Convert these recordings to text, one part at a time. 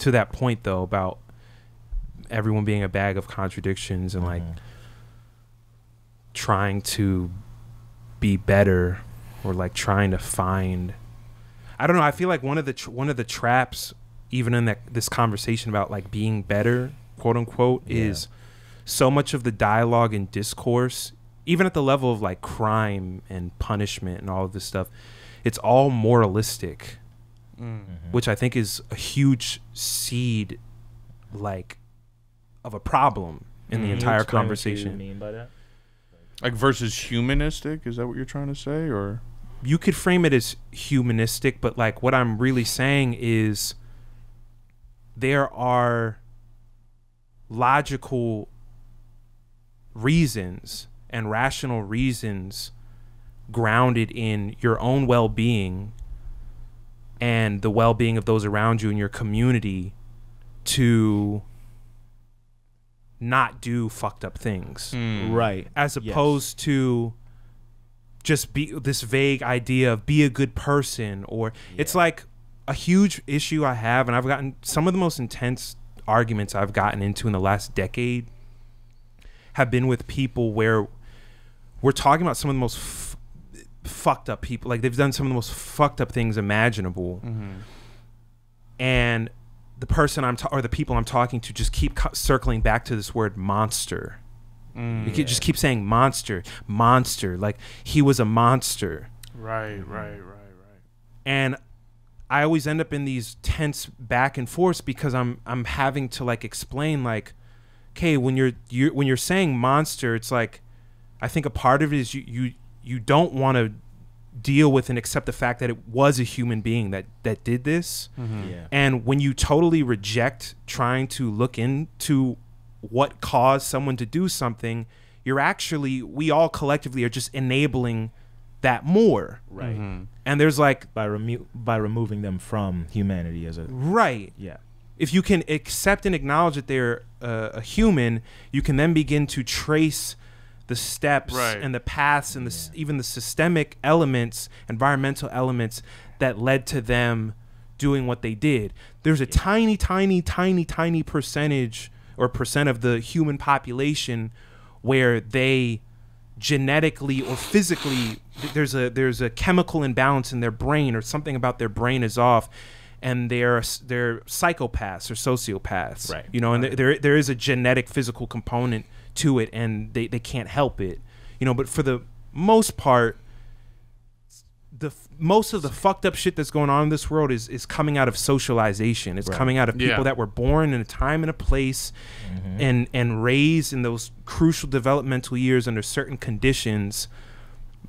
to that point though about everyone being a bag of contradictions and like trying to be better or like trying to find, I don't know, I feel like one of the traps even in this conversation about like being better, quote unquote, is so much of the dialogue and discourse, even at the level of like crime and punishment and all of this stuff, it's all moralistic, which I think is a huge seed like of a problem in the entire conversation. What you mean by that? Like versus humanistic, is that what you're trying to say? Or you could frame it as humanistic, but like what I'm really saying is there are logical reasons and rational reasons grounded in your own well-being and the well-being of those around you in your community to not do fucked up things. Right. As opposed to just be this vague idea of be a good person, or it's like a huge issue I have, and I've gotten some of the most intense arguments I've gotten into in the last decade have been with people where we're talking about some of the most fucked up people. Like they've done some of the most fucked up things imaginable. And the person or the people I'm talking to just keep circling back to this word monster. You could just keep saying monster, monster. Like he was a monster. Right. And I always end up in these tense back and forth because I'm having to like explain like, okay, when you're saying monster, it's like I think a part of it is you don't want to deal with and accept the fact that it was a human being that did this. And when you totally reject trying to look into what caused someone to do something, you're actually, we all collectively are just enabling that more. Right. And there's like by removing them from humanity as a if you can accept and acknowledge that they're a human, you can then begin to trace the steps and the paths and even the systemic elements, environmental elements that led to them doing what they did. There's a tiny percentage or percent of the human population where they genetically or physically there's a chemical imbalance in their brain, or something about their brain is off, and they're psychopaths or sociopaths, right? You know, and there is a genetic physical component to it, and they can't help it, you know. But for the most part, most of the fucked up shit that's going on in this world is coming out of socialization. It's coming out of people that were born in a time and a place and raised in those crucial developmental years under certain conditions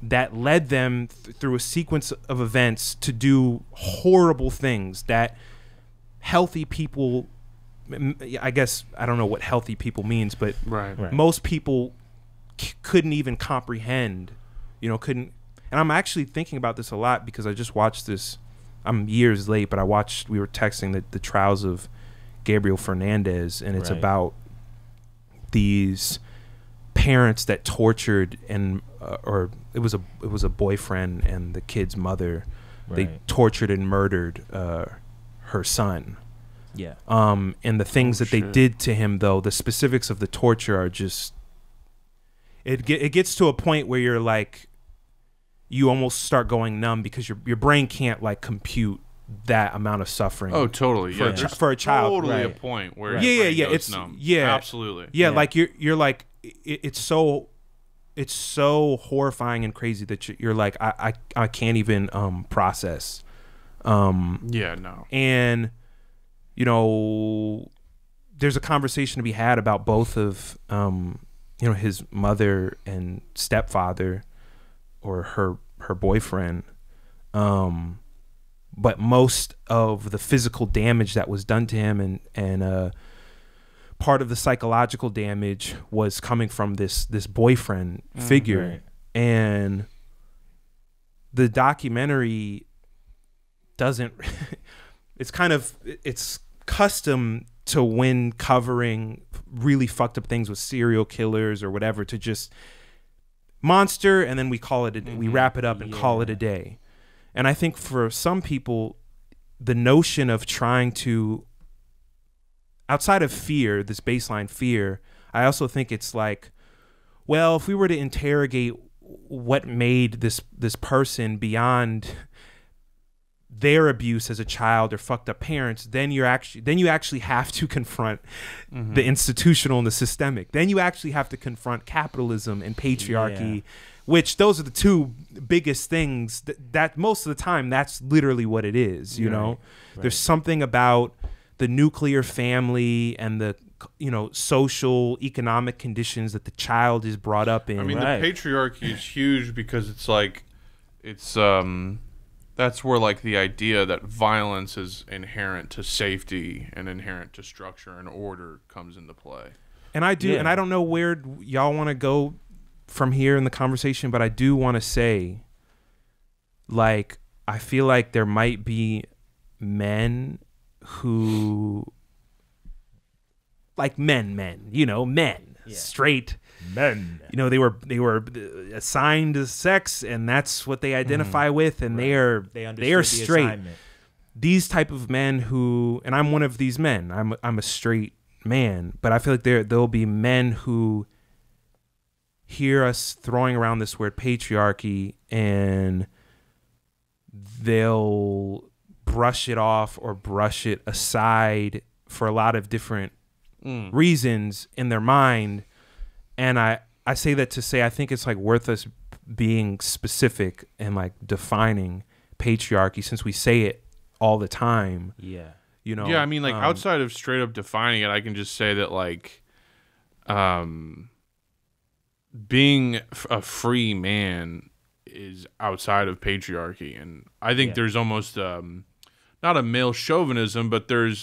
that led them through a sequence of events to do horrible things that healthy people, I guess, I don't know what healthy people means, but most people couldn't even comprehend, you know, couldn't. And I'm actually thinking about this a lot because I just watched this. I'm years late, but we were texting the trials of Gabriel Fernandez, and it's about these parents that tortured and or it was a boyfriend and the kid's mother. They tortured and murdered her son. And the things that they did to him, though, the specifics of the torture are just, it gets to a point where you're like, you almost start going numb because your brain can't like compute that amount of suffering. Oh, totally. For a child. Totally a point where it's numb. Absolutely. Like you're like it's so horrifying and crazy that you're like I can't even process. And you know, there's a conversation to be had about both of you know, his mother and stepfather, or her boyfriend, but most of the physical damage that was done to him and part of the psychological damage was coming from this boyfriend figure. And the documentary doesn't it's custom to, when covering really fucked up things with serial killers or whatever, to just monster, and then we call it we wrap it up and call it a day. And I think for some people, the notion of trying to outside of fear, this baseline fear, I also think it's like, well, if we were to interrogate what made this person beyond their abuse as a child or fucked up parents, then you actually have to confront the institutional and the systemic. Then you actually have to confront capitalism and patriarchy, which those are the two biggest things that most of the time that's literally what it is, you know. There's something about the nuclear family and the social economic conditions that the child is brought up in. I mean, the patriarchy is huge because it's like that's where like the idea that violence is inherent to safety and inherent to structure and order comes into play. And I do, and I don't know where y'all want to go from here in the conversation, but I do want to say, like, I feel like there might be men who, like men, straight men, they were assigned to sex and that's what they identify with, and they are straight assignment. These type of men who, and I'm one of these men, I'm a straight man, but I feel like there'll be men who hear us throwing around this word patriarchy and they'll brush it off or brush it aside for a lot of different reasons in their mind. And I say that to say I think it's like worth us being specific and like defining patriarchy, since we say it all the time. Yeah, I mean, like, outside of straight up defining it, I can just say that, like, being a free man is outside of patriarchy, and I think there's almost not a male chauvinism, but there's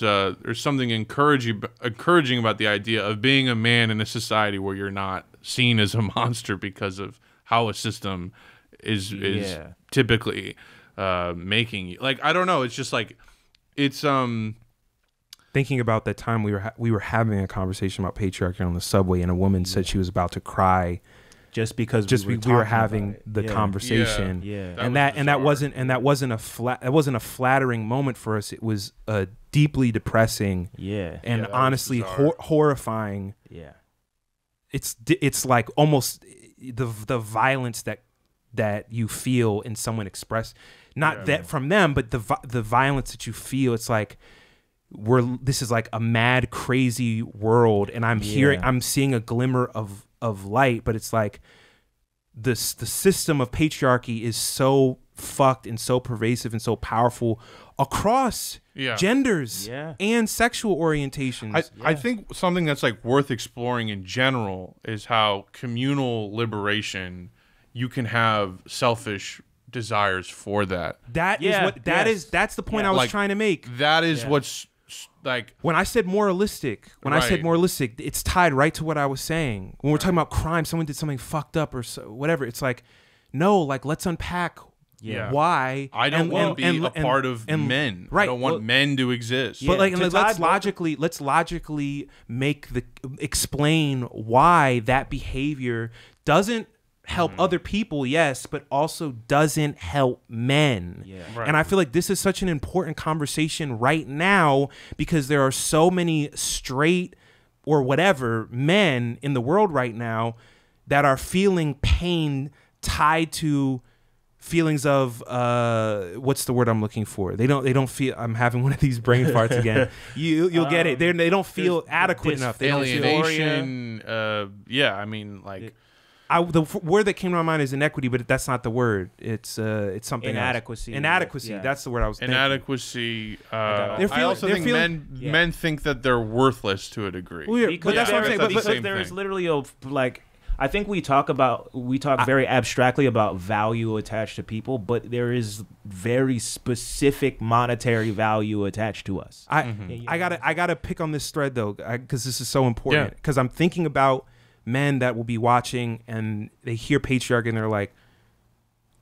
something encouraging about the idea of being a man in a society where you're not seen as a monster because of how a system is typically making you. Like, I don't know. It's just like, it's thinking about that time we were having a conversation about patriarchy on the subway, and a woman said she was about to cry just because we were having the conversation. That wasn't a flattering moment for us. It was deeply depressing. And honestly horrifying. It's like almost the violence that you feel in someone express, not that from them, but the violence that you feel. It's like this is like a mad, crazy world, and I'm seeing a glimmer of light, but it's like the system of patriarchy is so fucked and so pervasive and so powerful across genders and sexual orientations. I think something that's like worth exploring in general is how communal liberation, you can have selfish desires for that. That's the point I was trying to make. That is what's like, when I said moralistic, it's tied right to what I was saying. When we're talking about crime, someone did something fucked up or whatever. It's like, no, like, let's unpack why. I don't want to be a part of men. Right. I don't want men to exist. But like, let's logically explain why that behavior doesn't help other people, yes, but also doesn't help men. And I feel like this is such an important conversation right now, because there are so many straight or whatever men in the world right now that are feeling pain tied to feelings of what's the word I'm looking for? They don't feel. I'm having one of these brain farts again. You'll get it. They don't feel adequate enough. They don't feel alienation. I mean, like. The word that came to my mind is inequity, but that's not the word. It's something inadequacy. Else. Inadequacy. That's the word I was thinking. Inadequacy. I also think men think that they're worthless to a degree. But that's what I'm saying. But there is literally I think we talk very abstractly about value attached to people, but there is very specific monetary value attached to us. I gotta pick on this thread though, because this is so important. Because I'm thinking about men that will be watching and they hear patriarchy and they're like,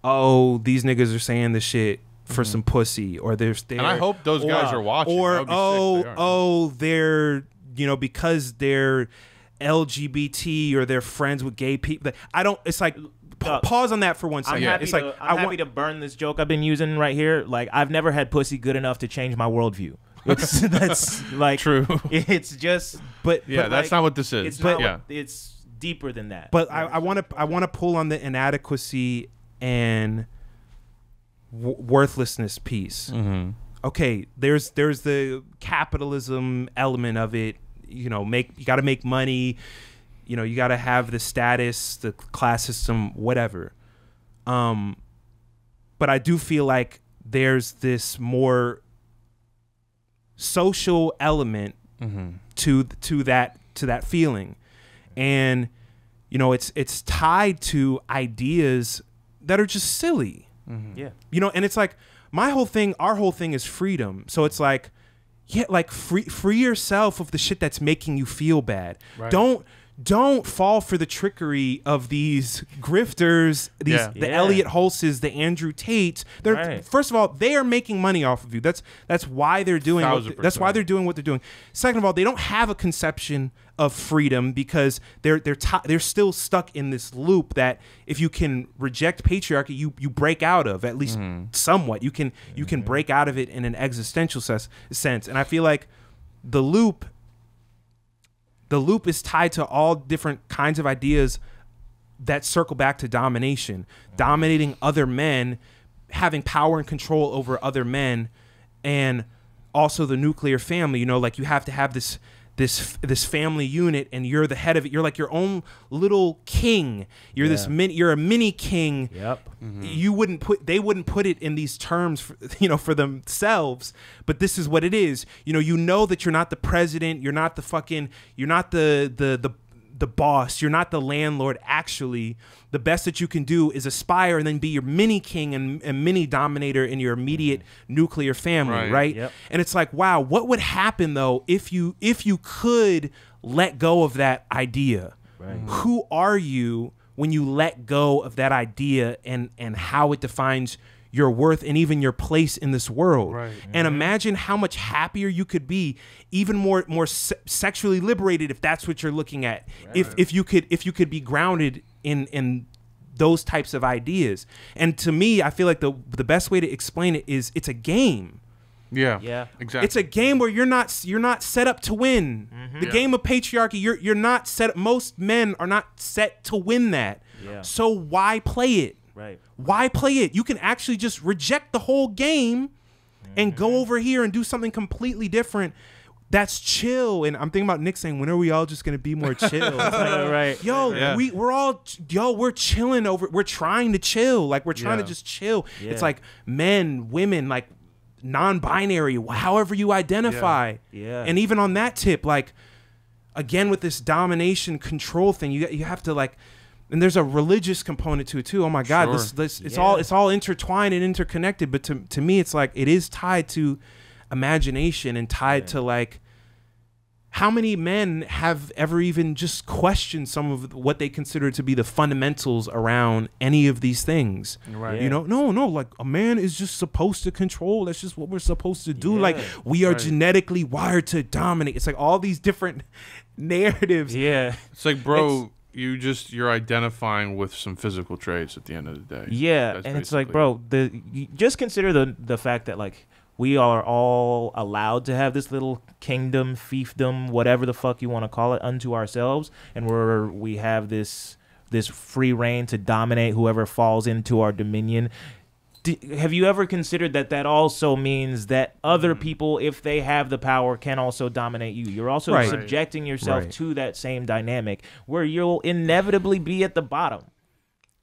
oh, these niggas are saying this shit for some pussy, or and I hope those guys are watching. Or they're because they're LGBT or they're friends with gay people. It's like, pause on that for 1 second. I'm happy to burn this joke I've been using right here. Like, I've never had pussy good enough to change my worldview. That's like true. It's just, but that's not what this is. It's deeper than that. But I want to pull on the inadequacy and worthlessness piece. Mm-hmm. Okay, there's the capitalism element of it. You got to make money. You got to have the status, the class system, whatever. But I do feel like there's this more social element to that feeling, and it's tied to ideas that are just silly. Yeah. And it's like our whole thing is freedom. So it's like, free yourself of the shit that's making you feel bad. Right. Don't fall for the trickery of these grifters, the Elliot Hulses, the Andrew Tates. First of all, they are making money off of you. That's why they're doing why they're doing what they're doing. Second of all, they don't have a conception of freedom because they're still stuck in this loop that if you can reject patriarchy, you break out of, at least somewhat. You can break out of it in an existential sense. And I feel like the loop is tied to all different kinds of ideas that circle back to domination, dominating other men, having power and control over other men, and also the nuclear family. You have to have this family unit, and you're the head of it. You're like your own little king. You're you're a mini king. Yep. Mm-hmm. They wouldn't put it in these terms for themselves, but this is what it is. That you're not the president, you're not the boss, you're not the landlord. Actually, the best that you can do is aspire and then be your mini king and mini dominator in your immediate nuclear family, right? Yep. And it's like, wow, what would happen though if you could let go of that idea? Right. Who are you when you let go of that idea and how it defines your worth and even your place in this world? Right. And imagine how much happier you could be, even more sexually liberated, if that's what you're looking at. Right. If you could be grounded in those types of ideas. And to me, I feel like the best way to explain it is it's a game. Yeah, exactly. It's a game where you're not set up to win. Mm-hmm. The game of patriarchy, you're not set. Most men are not set to win that. Yeah. So why play it? Right. Why play it? You can actually just reject the whole game and go over here and do something completely different. That's chill. And I'm thinking about Nick saying, when are we all just going to be more chill? Right. We're chilling over. We're trying to chill. Like, we're trying to just chill. Yeah. It's like men, women, like non-binary, however you identify. Yeah. And even on that tip, like, again, with this domination control thing, you have to like, and there's a religious component to it too. Oh my God, sure. It's all intertwined and interconnected. But to me, it's like it is tied to imagination and tied to like, how many men have ever even just questioned some of what they consider to be the fundamentals around any of these things? Right. No, like a man is just supposed to control. That's just what we're supposed to do. Like, we are genetically wired to dominate. It's like all these different narratives. Yeah. It's like, bro, you're identifying with some physical traits at the end of the day. Yeah. That's and it's like, bro, just consider the fact that like, we are all allowed to have this little kingdom, fiefdom, whatever the fuck you want to call it, unto ourselves, and we have this free reign to dominate whoever falls into our dominion. Have you ever considered that also means that other people, if they have the power, can also dominate you? You're also subjecting yourself to that same dynamic where you'll inevitably be at the bottom.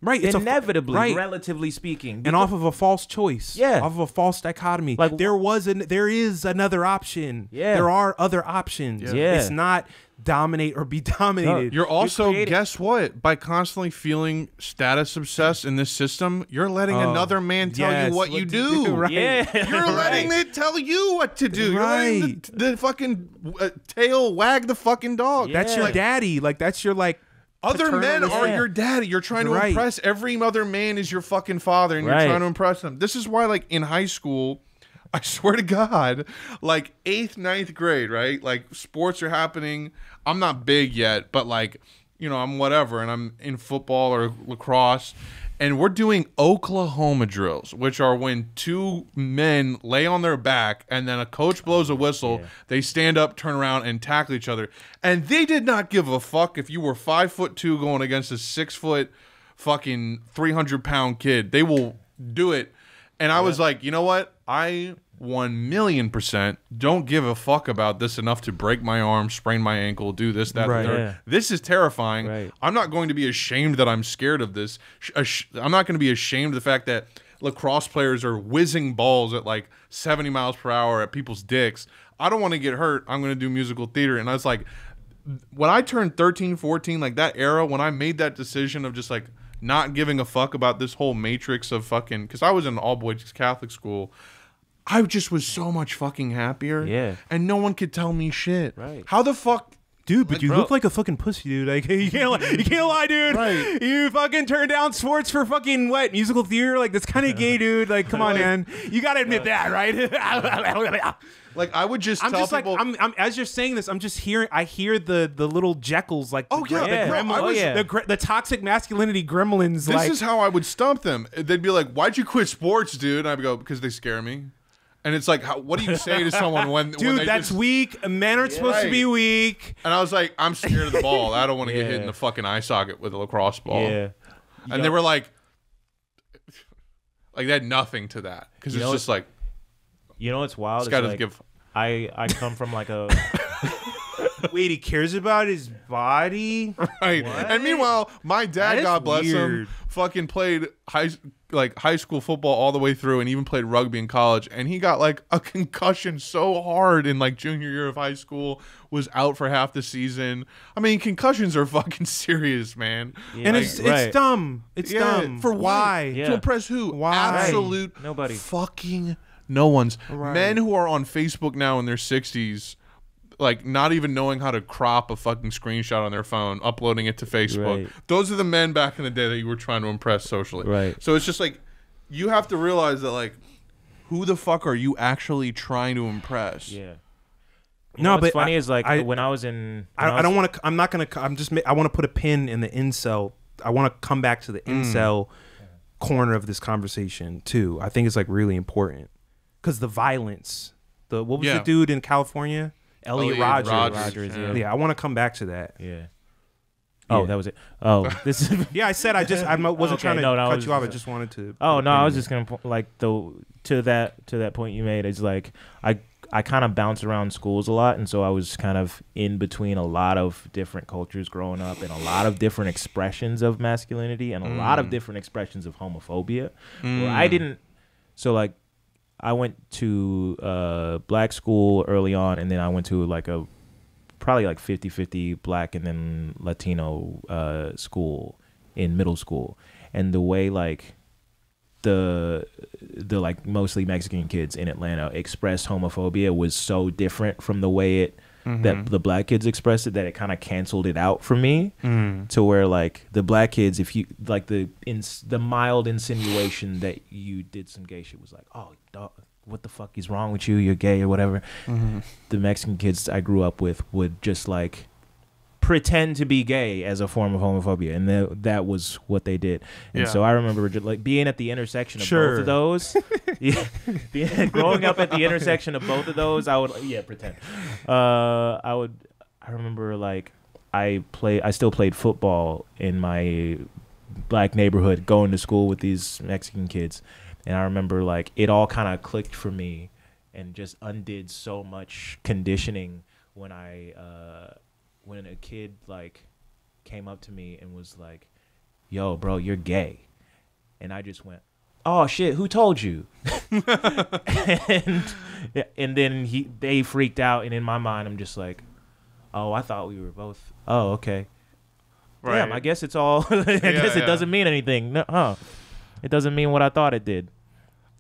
Right, it's inevitably, relatively speaking, and off of a false choice, off of a false dichotomy. Like, there is another option. There are other options. It's not dominate or be dominated. You're also, guess what? By constantly feeling status obsessed in this system, you're letting another man tell you what you do. Right. You're letting it tell you what to do. Right. You're letting the fucking tail wag the fucking dog. That's your daddy. Like, that's your like. Other men are your daddy. You're trying to impress. Every other man is your fucking father, and you're trying to impress them. This is why, like, in high school, I swear to God, like 8th, 9th grade, right? Like, sports are happening. I'm not big yet, but like, I'm whatever, and I'm in football or lacrosse, and we're doing Oklahoma drills, which are when two men lay on their back and then a coach blows a whistle. Yeah. They stand up, turn around, and tackle each other. And they did not give a fuck if you were 5'2" going against a 6 foot fucking 300-pound kid. They will do it. And I was like, you know what? I 1,000,000% don't give a fuck about this enough to break my arm, sprain my ankle, do this, that, and third. Yeah. This is terrifying. Right. I'm not going to be ashamed that I'm scared of this. I'm not going to be ashamed of the fact that lacrosse players are whizzing balls at like 70 miles per hour at people's dicks. I don't want to get hurt. I'm going to do musical theater. And I was like, when I turned 13, 14, like that era, when I made that decision of just like not giving a fuck about this whole matrix of fucking, because I was in an all-boys Catholic school, I just was so much fucking happier. Yeah. And no one could tell me shit. Right. How the fuck? Dude, but you look like a fucking pussy, dude. Like, you can't lie, dude. Right. You fucking turn down sports for fucking what? Musical theater? Like, that's kind of gay, dude. Like, come on, man. You got to admit that, right? Like, I would just tell people. Like, I'm as you're saying this, I'm just hearing. I hear the little Jekylls, like, the toxic masculinity gremlins. This is how I would stump them. They'd be like, "Why'd you quit sports, dude?" And I'd go, "Because they scare me." And it's like, what do you say to someone when dude, when that's weak. Men aren't supposed to be weak. And I was like, I'm scared of the ball. I don't want to get hit in the fucking eye socket with a lacrosse ball. Yeah. And they were like they had nothing to that. Because it's just like, you know what's wild? I come from like a... Wait, he cares about his body? Right. What? And meanwhile, my dad, God bless him, fucking played high school football all the way through and even played rugby in college. And he got like a concussion so hard in like junior year of high school, was out for half the season. I mean, concussions are fucking serious, man. Yeah. And it's dumb. It's dumb. For why? Yeah. To impress who? Why? Absolute nobody. Fucking no one's. Right. Men who are on Facebook now in their 60s, like not even knowing how to crop a fucking screenshot on their phone, uploading it to Facebook. Right. Those are the men back in the day that you were trying to impress socially. Right. So it's just like, you have to realize that like, who the fuck are you actually trying to impress? Yeah. No, but funny is like when I was in. I don't want to. I'm not gonna. I'm just. I want to put a pin in the incel. I want to come back to the incel corner of this conversation too. I think it's like really important because the violence. What was the dude in California? Elliot Rogers. Yeah, I want to come back to that. Yeah. Oh, that was it. Oh, this is. Yeah, I said I wasn't trying to cut you off. I just wanted to. Oh no, I was just gonna like to that point you made. It's like I kind of bounce around schools a lot, and so I was kind of in between a lot of different cultures growing up, and a lot of different expressions of masculinity, and a lot of different expressions of homophobia. Where I didn't. So like. I went to black school early on, and then I went to like probably like 50-50 black and then Latino school in middle school. And the way like the like mostly Mexican kids in Atlanta expressed homophobia was so different from the way that the black kids expressed it, that it kind of canceled it out for me. To where like the black kids, if you like the mild insinuation that you did some gay shit was like, oh dog, what the fuck is wrong with you, you're gay or whatever. The Mexican kids I grew up with would just like pretend to be gay as a form of homophobia, and that was what they did. And so I remember just like being at the intersection of both of those. Growing up at the intersection of both of those, I would pretend. I remember like I still played football in my black neighborhood, going to school with these Mexican kids, and I remember like it all kind of clicked for me and just undid so much conditioning when when a kid like came up to me and was like, yo bro, you're gay. And I just went, oh shit, who told you? and then they freaked out, and in my mind I'm just like, oh, I thought we were both, oh okay. Right. Damn, I guess it's all I guess it doesn't mean anything. No, it doesn't mean what I thought it did.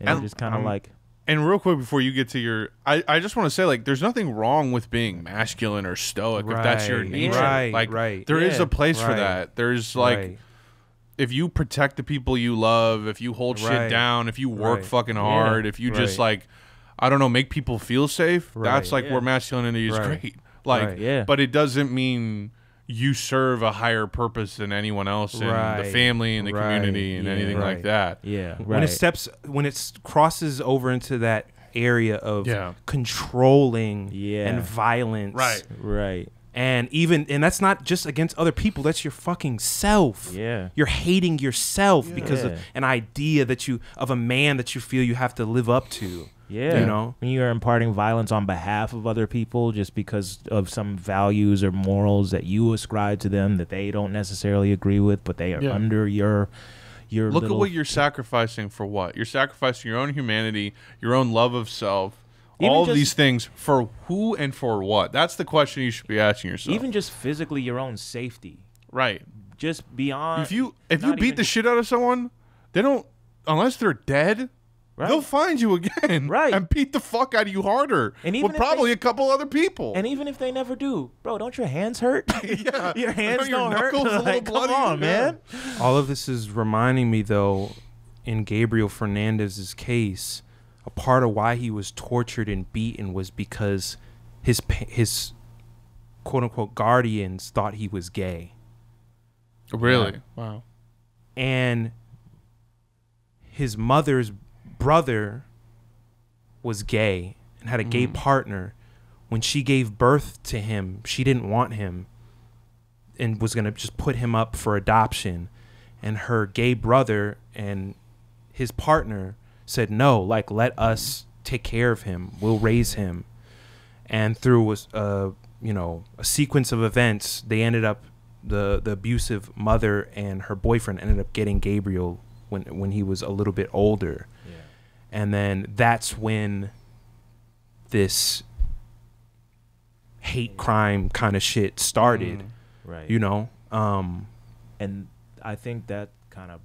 And I'm just kind of like. And real quick before you get to your, I just want to say, like, there's nothing wrong with being masculine or stoic if that's your nature. There is a place for that. There's like, if you protect the people you love, if you hold shit down, if you work fucking hard, if you just like, I don't know, make people feel safe. That's like where masculinity is great. Like, but it doesn't mean you serve a higher purpose than anyone else in the family and the community and anything like that. Yeah. When it crosses over into that area of controlling and violence. Right. And that's not just against other people. That's your fucking self. Yeah. You're hating yourself because of an idea of a man that you feel you have to live up to. Yeah. You know? When you're imparting violence on behalf of other people just because of some values or morals that you ascribe to them that they don't necessarily agree with, but they are under your Look at what you're sacrificing for what? You're sacrificing your own humanity, your own love of self. All of these things for who and for what? That's the question you should be asking yourself. Even just physically your own safety. Right. Just beyond. If you beat the shit out of someone, they don't, unless they're dead, they'll find you again. Right. And beat the fuck out of you harder. And even with probably a couple other people. And even if they never do, bro, don't your hands hurt? Yeah. Your hands don't hurt? Like, come on, man. All of this is reminding me, though, in Gabriel Fernandez's case, a part of why he was tortured and beaten was because his quote unquote guardians thought he was gay. Really? Wow. And his mother's brother was gay and had a gay partner. When she gave birth to him, she didn't want him and was going to just put him up for adoption. And her gay brother and his partner said, no, like, let us take care of him. We'll raise him. And through a sequence of events, they ended up, the abusive mother and her boyfriend ended up getting Gabriel when he was a little bit older. Yeah. And then that's when this hate crime kind of shit started. Right. You know? And I think that kind of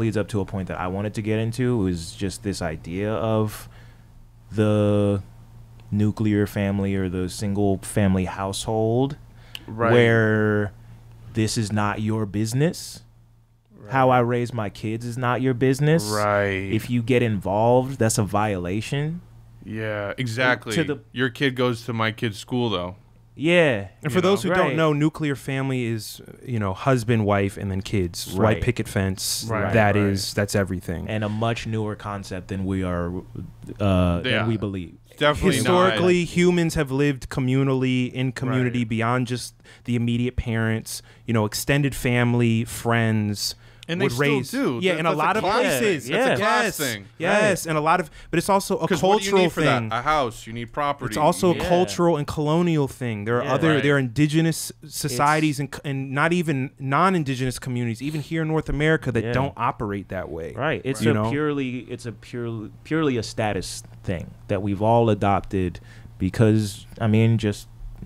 leads up to a point that I wanted to get into, is just this idea of the nuclear family or the single family household, where this is not your business. How I raise my kids is not your business. Right. If you get involved, that's a violation. Yeah, exactly. Your kid goes to my kid's school, though. Yeah. And for those who don't know, nuclear family is, husband, wife, and then kids. White picket fence. That's everything. And a much newer concept than we believe. Definitely historically, humans have lived communally in community beyond just the immediate parents, extended family, friends. And they still do. Yeah, in a lot of places. That's a class thing. Yes, and a lot of, but it's also a cultural what do you need for thing. That? A house, you need property. It's also a cultural and colonial thing. There are there are indigenous societies and not even non-indigenous communities, even here in North America, that don't operate that way. Right. It's purely a status thing that we've all adopted because,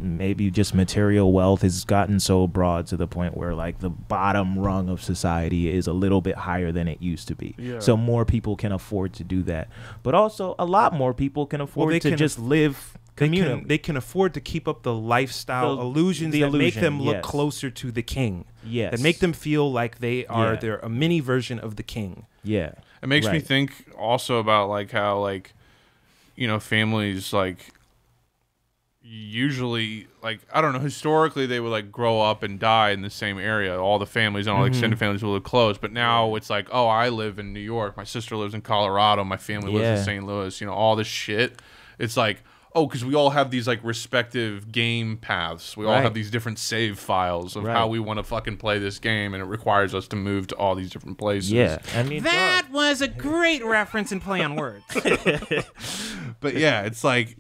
maybe just material wealth has gotten so broad to the point where like the bottom rung of society is a little bit higher than it used to be. Yeah. So more people can afford to do that. But also a lot more people can afford to just live communally. They can afford to keep up the lifestyle illusions that make them look closer to the king. Yes. That make them feel like they're a mini version of the king. Yeah. It makes me think also about like how like, families like usually, like, I don't know, historically they would like grow up and die in the same area. All the families and all the extended families will live close. But now it's like, oh, I live in New York. My sister lives in Colorado. My family lives in St. Louis. All this shit. It's like, oh, because we all have these like respective game paths. We all have these different save files of how we want to fucking play this game, and it requires us to move to all these different places. Yeah, that was a great reference in Play on Words. But yeah, it's like,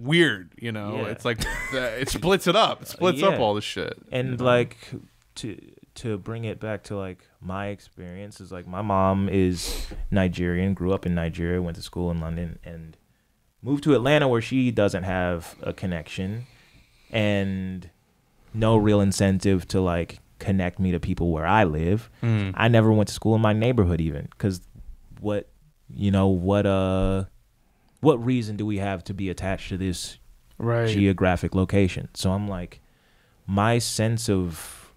weird, it's like it splits it up. It splits up all the shit. And like to bring it back to like my experience is like my mom is Nigerian, grew up in Nigeria, went to school in London, and moved to Atlanta where she doesn't have a connection and no real incentive to like connect me to people where I live. I never went to school in my neighborhood even, because what reason do we have to be attached to this geographic location? So I'm like, my sense of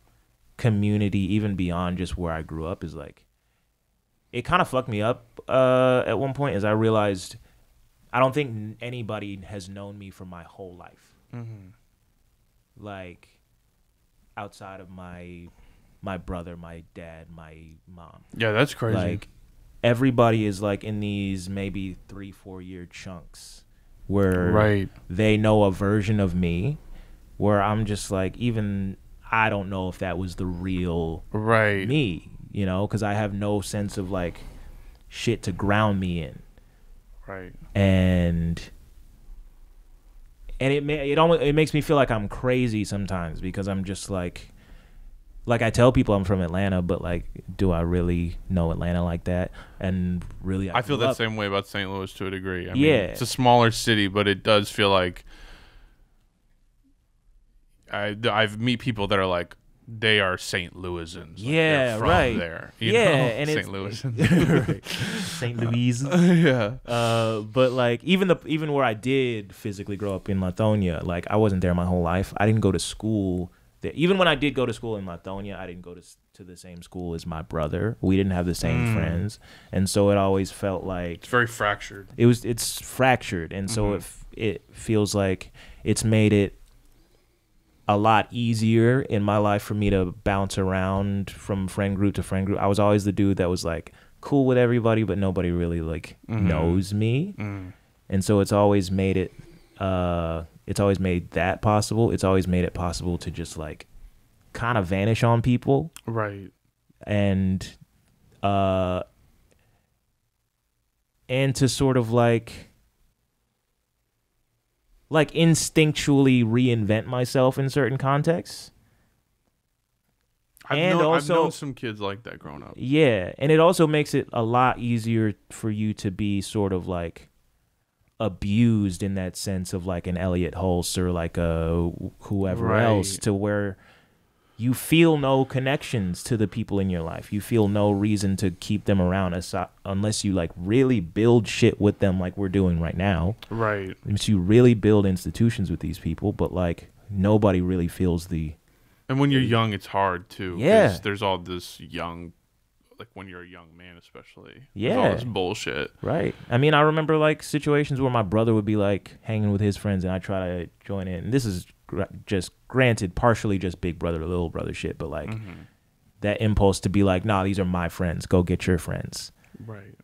community, even beyond just where I grew up, is like, it kind of fucked me up at one point, as I realized I don't think anybody has known me for my whole life. like outside of my brother, my dad, my mom. Yeah, that's crazy. Like everybody is like in these maybe 3-4 year chunks where they know a version of me where I'm just like, even I don't know if that was the real me, you know, because I have no sense of like shit to ground me in. Right. And it makes me feel like I'm crazy sometimes, because I'm just like I tell people I'm from Atlanta, but like, do I really know Atlanta like that? And really, I feel that same way about St. Louis to a degree. I mean, it's a smaller city, but it does feel like I've meet people that are like, they are St. Louisans. Like they're from there. You know? And St. Louisans. St. Louis. But like even where I did physically grow up in Lithonia, like I wasn't there my whole life. I didn't go to school there. Even when I did go to school in Lithonia, I didn't go to the same school as my brother. We didn't have the same friends, and so it always felt like it's very fractured. It's fractured, and so it feels like it's made it a lot easier in my life for me to bounce around from friend group to friend group. I was always the dude that was like cool with everybody, but nobody really like knows me. And so it's always made it it's always made that possible. It's always made it possible to just like kind of vanish on people. Right. And to sort of like instinctually reinvent myself in certain contexts. I've known some kids like that growing up. Yeah, and it also makes it a lot easier for you to be sort of like abused in that sense of like an Elliot Hulse or like a whoever else, to where you feel no connections to the people in your life. You feel no reason to keep them around unless you like really build shit with them like we're doing right now. Right. Unless you really build institutions with these people, but like nobody really feels the... And when you're young, it's hard too. Yeah. There's all this young... Like when you're a young man especially. Yeah. There's all this bullshit. Right. I mean, I remember like situations where my brother would be like hanging with his friends and I try to join in. And this is just granted partially just big brother, little brother shit, but like that impulse to be like, nah, these are my friends. Go get your friends. Right.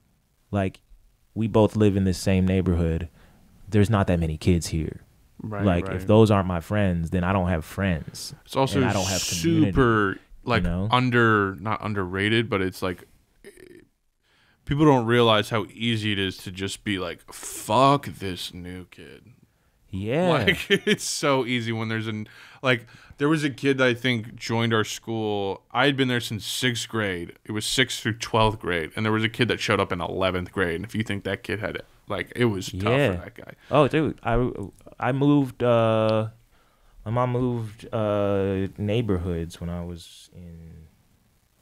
Like we both live in this same neighborhood. There's not that many kids here. Right. Like if those aren't my friends, then I don't have friends. It's also I don't have community. Super like, you know? Not underrated, but it's like people don't realize how easy it is to just be like, fuck this new kid. Yeah. Like it's so easy when there was a kid that I think joined our school. I had been there since 6th grade. It was 6th through 12th grade. And there was a kid that showed up in 11th grade. And if you think that kid had it, like it was tough for that guy. Oh, dude. I moved my mom moved neighborhoods when I was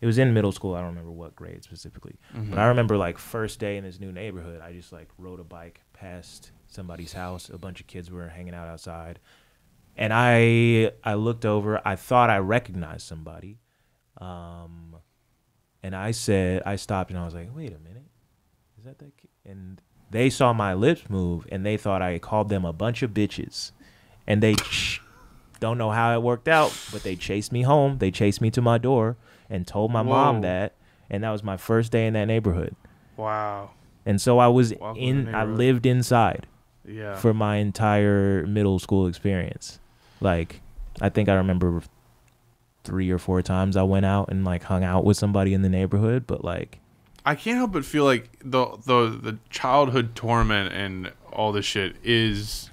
it was in middle school. I don't remember what grade specifically. But I remember like first day in this new neighborhood, I just like rode a bike past somebody's house. A bunch of kids were hanging out outside. And I looked over. I thought I recognized somebody. And I stopped and I was like, wait a minute. Is that kid? And they saw my lips move and they thought I called them a bunch of bitches. And they don't know how it worked out, but they chased me home. They chased me to my door and told my mom that. And that was my first day in that neighborhood. Wow. And so I lived inside for my entire middle school experience. Like, I think I remember 3 or 4 times I went out and like hung out with somebody in the neighborhood, but like I can't help but feel like the childhood torment and all this shit is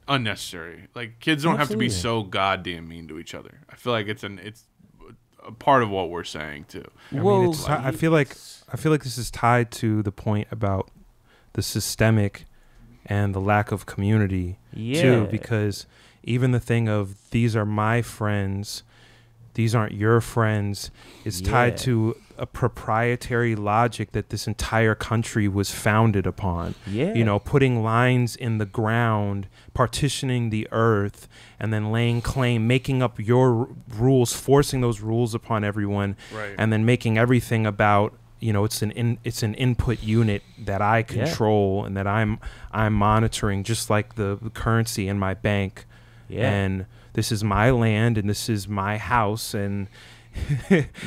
unnecessary. Like kids don't have to be so goddamn mean to each other. I feel like it's a part of what we're saying too. I feel like this is tied to the point about the systemic and the lack of community too, because even the thing of these are my friends, these aren't your friends, is tied to a proprietary logic that this entire country was founded upon. You know, putting lines in the ground, partitioning the earth, and then laying claim, making up your rules, forcing those rules upon everyone, and then making everything about, you know, it's an input unit that I control and that I'm monitoring, just like the currency in my bank. and this is my land and this is my house, and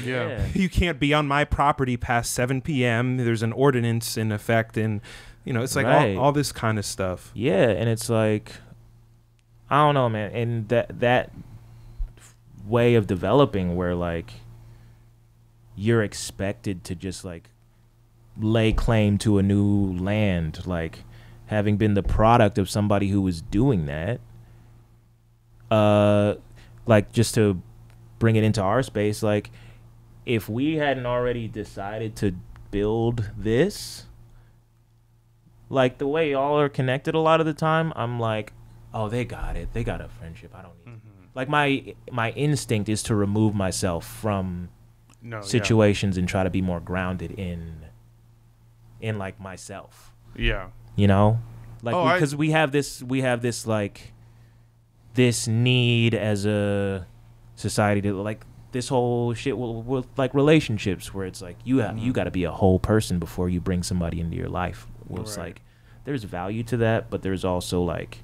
you can't be on my property past 7 p.m. There's an ordinance in effect, and it's like all this kind of stuff. Yeah, and it's like, I don't know, man, and that way of developing where like you're expected to just like lay claim to a new land, like having been the product of somebody who was doing that, like just to bring it into our space, like if we hadn't already decided to build this, like the way y'all are connected a lot of the time, I'm like, oh, they got it, they got a friendship, I don't need like my instinct is to remove myself from situations and try to be more grounded in like myself. Yeah. Like because we have this like this need as a society to like this whole shit with like relationships where it's like you got to be a whole person before you bring somebody into your life. Well, it's like there's value to that, but there's also like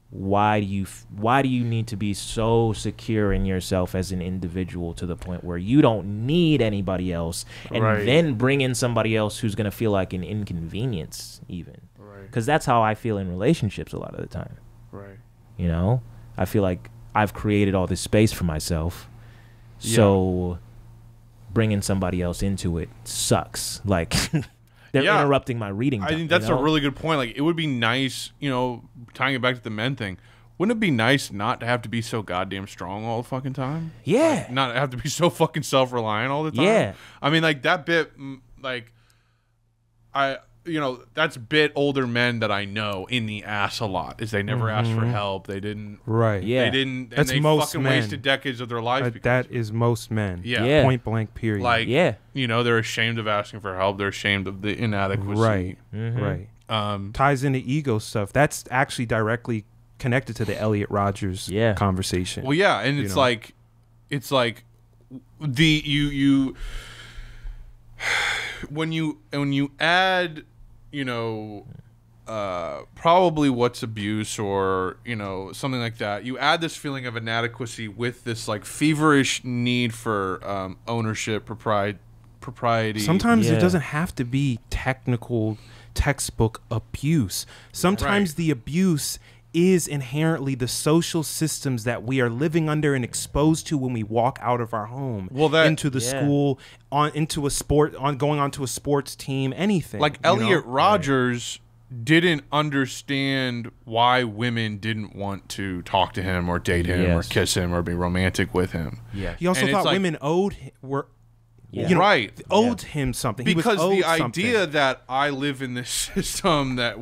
why do you need to be so secure in yourself as an individual to the point where you don't need anybody else, and then bring in somebody else who's going to feel like an inconvenience even, because that's how I feel in relationships a lot of the time. I feel like I've created all this space for myself, so bringing somebody else into it sucks. Like they're interrupting my reading. I think that's a really good point. Like, it would be nice, tying it back to the men thing, wouldn't it be nice not to have to be so goddamn strong all the fucking time? Yeah. Like, not have to be so fucking self-reliant all the time? Yeah. I mean, like, that bit, like, that's bit older men that I know in the ass a lot, is they never asked for help. They didn't. Right. Yeah. They didn't. That's and they most fucking men. wasted decades of their life. That is most men. Yeah. Point blank, period. Like, they're ashamed of asking for help. They're ashamed of the inadequacy. Right. Right. Ties into ego stuff. That's actually directly connected to the Elliot Rodgers conversation. Well, yeah, and it's like the you when you add, probably what's abuse or something like that, you add this feeling of inadequacy with this like feverish need for ownership, propriety. Sometimes it doesn't have to be technical textbook abuse. Sometimes the abuse is inherently the social systems that we are living under and exposed to when we walk out of our home, into the school, into a sport, going onto a sports team, anything. Like Elliot Rodgers didn't understand why women didn't want to talk to him or date him or kiss him or be romantic with him. Yeah. He also thought women owed him something. Because the idea that I live in this system the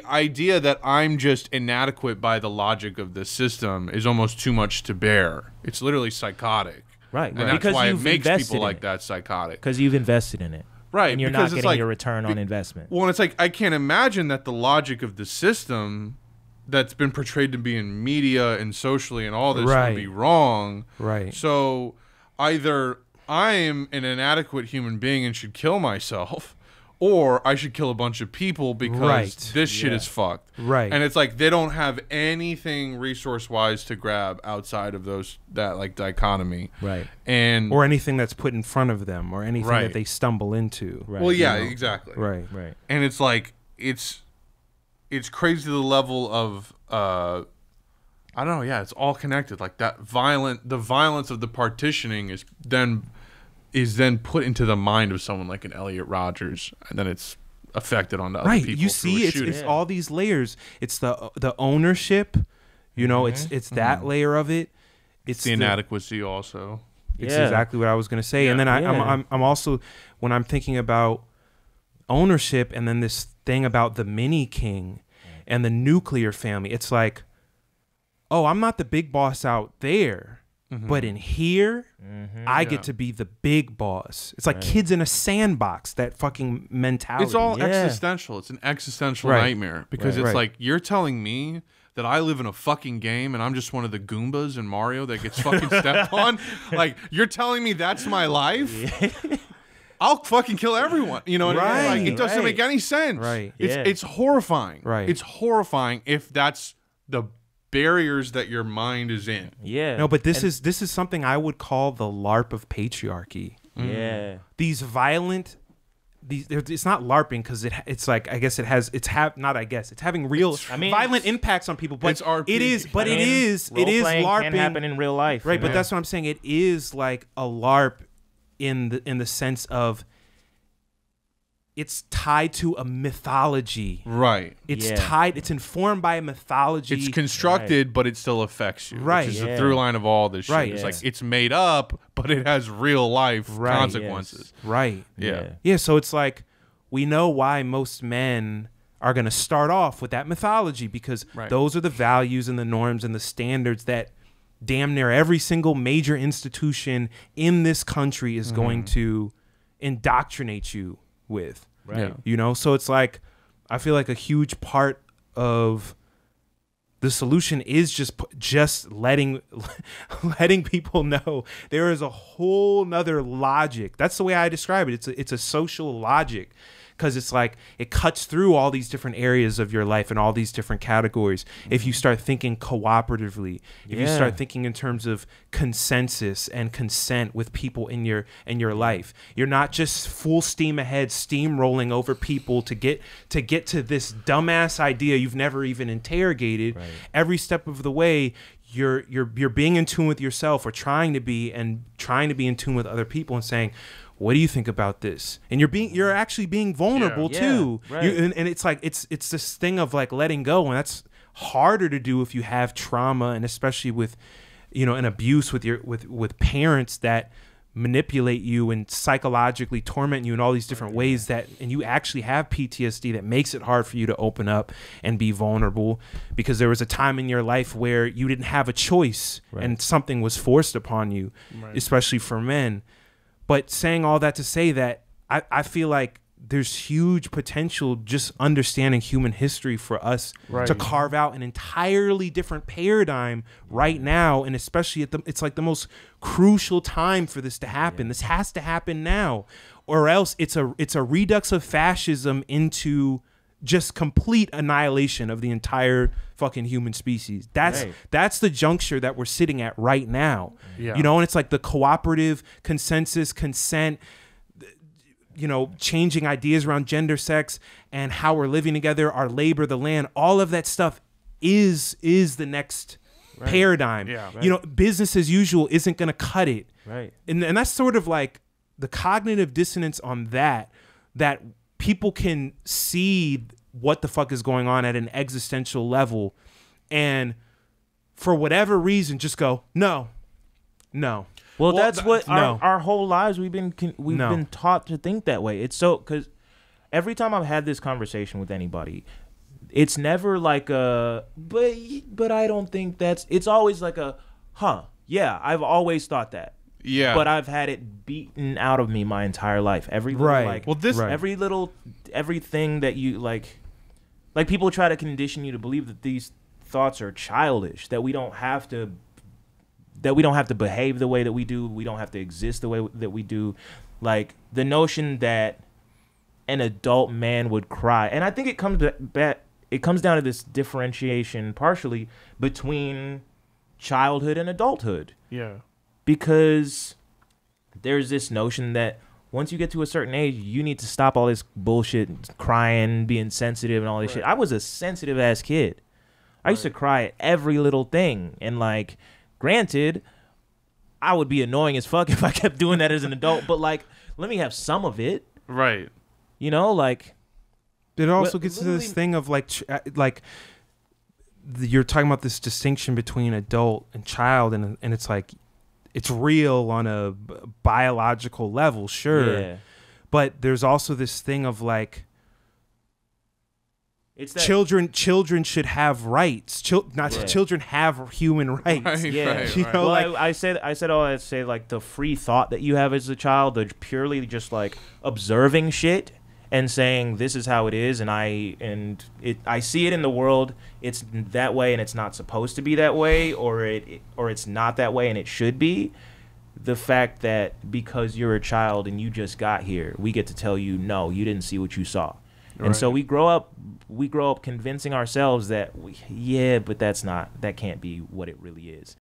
idea that I'm just inadequate by the logic of this system is almost too much to bear. It's literally psychotic. Right. And that's because why it makes people like that psychotic. Because you've invested in it. Right. And you're not getting your return on investment. Well, and it's like, I can't imagine that the logic of the system that's been portrayed to be in media and socially and all this would be wrong. Right. So either I am an inadequate human being and should kill myself, or I should kill a bunch of people because this shit is fucked. Right. And it's like they don't have anything resource-wise to grab outside of that like dichotomy. Right. Or anything that's put in front of them or anything that they stumble into. Right. Well, yeah, exactly. Right. Right. And it's like it's crazy to the level of I don't know, it's all connected. Like the violence of the partitioning is then put into the mind of someone like an Elliot Rodgers, and then it's affected onto other people. You see, it's all these layers. It's the ownership, it's that layer of it. It's the inadequacy also. It's exactly what I was gonna say. And then I'm also, when I'm thinking about ownership, and then this thing about the mini king and the nuclear family, it's like, oh, I'm not the big boss out there. But in here, I get to be the big boss. It's like kids in a sandbox, that fucking mentality. It's all existential. It's an existential nightmare. Because it's like, you're telling me that I live in a fucking game and I'm just one of the Goombas in Mario that gets fucking stepped on? Like, you're telling me that's my life? I'll fucking kill everyone. You know what I mean? Like, it doesn't make any sense. Right. It's horrifying. Right. It's horrifying if that's the barriers that your mind is in. Yeah. No, but this is something I would call the LARP of patriarchy. Yeah. These violent. It's not LARPing because it's like it's having real violent impacts on people, but it's RP. it is LARPing. Can happen in real life, right? But that's what I'm saying. It is like a LARP in the sense of it's tied to a mythology, right? It's tied. It's informed by a mythology. It's constructed, but it still affects you, right? Which is the through line of all this shit. Right. It's like it's made up, but it has real life consequences. Yes. Right. Yeah. So it's like we know why most men are going to start off with that mythology because those are the values and the norms and the standards that damn near every single major institution in this country is going to indoctrinate you with. Right. You know, so it's like I feel like a huge part of the solution is just letting people know there is a whole nother logic. That's the way I describe it. It's a social logic. Because it's like it cuts through all these different areas of your life and all these different categories. If you start thinking cooperatively, if you start thinking in terms of consensus and consent with people in your life, you're not just full steam ahead, steamrolling over people to get to this dumbass idea you've never even interrogated. Right. Every step of the way, you're being in tune with yourself or trying to be in tune with other people and saying, what do you think about this? And you're actually being vulnerable too. Right. And it's like it's this thing of like letting go, and that's harder to do if you have trauma, and especially with an abuse with parents that manipulate you and psychologically torment you in all these different ways and you actually have PTSD that makes it hard for you to open up and be vulnerable because there was a time in your life where you didn't have a choice and something was forced upon you, especially for men. But saying all that to say that I feel like there's huge potential just understanding human history for us to carve out an entirely different paradigm right now, and especially it's like the most crucial time for this to happen. This has to happen now, or else it's a redux of fascism into just complete annihilation of the entire fucking human species. That's the juncture that we're sitting at right now. Yeah. And it's like the cooperative consensus, consent, changing ideas around gender, sex, and how we're living together, our labor, the land, all of that stuff is the next paradigm. Yeah, business as usual isn't going to cut it. Right. And that's sort of like the cognitive dissonance on that people can see what the fuck is going on at an existential level, and for whatever reason just go no. Well, that's what our whole lives we've been taught to think that way. It's so, because every time I've had this conversation with anybody, it's never like a but I don't think that's. It's always like a yeah, I've always thought that. Yeah, but I've had it beaten out of me my entire life. Every little, everything that you like people try to condition you to believe that these thoughts are childish, that we don't have to behave the way that we do, we don't have to exist the way that we do. Like the notion that an adult man would cry, and I think it comes down to this differentiation partially between childhood and adulthood. Yeah. Because there's this notion that once you get to a certain age, you need to stop all this bullshit, crying, being sensitive, and all this shit. I was a sensitive ass kid. I used to cry at every little thing. And like, granted, I would be annoying as fuck if I kept doing that as an adult. But like, let me have some of it. Right. Like. It also gets to this thing of like you're talking about this distinction between adult and child, and it's like, it's real on a biological level, sure. Yeah. But there's also this thing of like, it's that children should have rights. Children have human rights. I said all that to say, like, the free thought that you have as a child, the purely just like observing shit and saying this is how it is, and I see it in the world. It's that way, and it's not supposed to be that way, or it's not that way, and it should be. the fact that because you're a child and you just got here, we get to tell you, no, you didn't see what you saw. Right. And so we grow up convincing ourselves that, but that can't be what it really is.